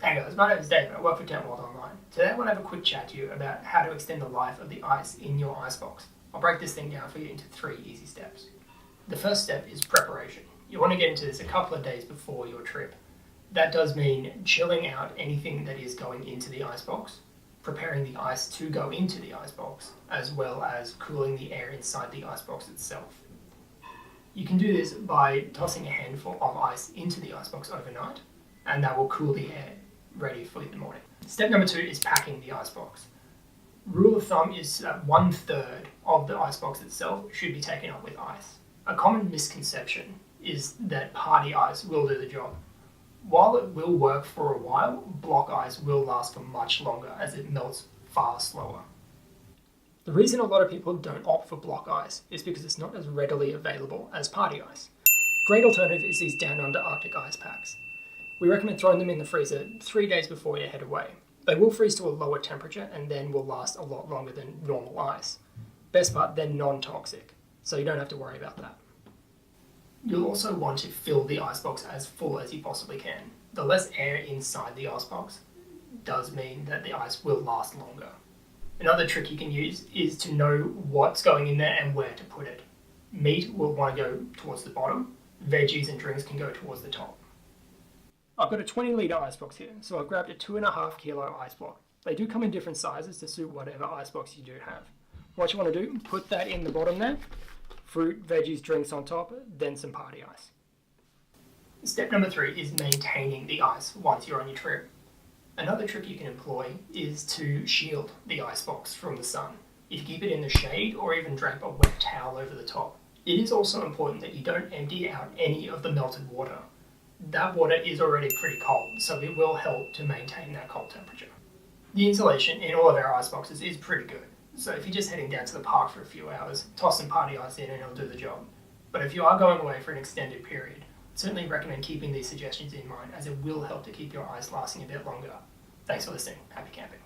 Hey guys, my name is Dave and I work for Tentworld Online. Today I want to have a quick chat to you about how to extend the life of the ice in your icebox. I'll break this thing down for you into 3 easy steps. The first step is preparation. You want to get into this a couple of days before your trip. That does mean chilling out anything that is going into the icebox, preparing the ice to go into the icebox, as well as cooling the air inside the icebox itself. You can do this by tossing a handful of ice into the icebox overnight, and that will cool the air ready for the morning. Step number 2 is packing the icebox. Rule of thumb is that 1/3 of the icebox itself should be taken up with ice. A common misconception is that party ice will do the job. While it will work for a while, block ice will last for much longer as it melts far slower. The reason a lot of people don't opt for block ice is because it's not as readily available as party ice. Great alternative is these down under Arctic ice packs. We recommend throwing them in the freezer 3 days before you head away. They will freeze to a lower temperature and then will last a lot longer than normal ice. Best part, they're non-toxic, so you don't have to worry about that. You'll also want to fill the icebox as full as you possibly can. The less air inside the icebox does mean that the ice will last longer. Another trick you can use is to know what's going in there and where to put it. Meat will want to go towards the bottom, veggies and drinks can go towards the top. I've got a 20-litre icebox here, so I've grabbed a 2.5 kilo ice block. They do come in different sizes to suit whatever icebox you do have. What you want to do, put that in the bottom there, fruit, veggies, drinks on top, then some party ice. Step number 3 is maintaining the ice once you're on your trip. Another trick you can employ is to shield the icebox from the sun. If you keep it in the shade or even drape a wet towel over the top. It is also important that you don't empty out any of the melted water. That water is already pretty cold, so it will help to maintain that cold temperature. The insulation in all of our ice boxes is pretty good, so if you're just heading down to the park for a few hours, toss some party ice in and it'll do the job. But if you are going away for an extended period, I'd certainly recommend keeping these suggestions in mind as it will help to keep your ice lasting a bit longer. Thanks for listening. Happy camping.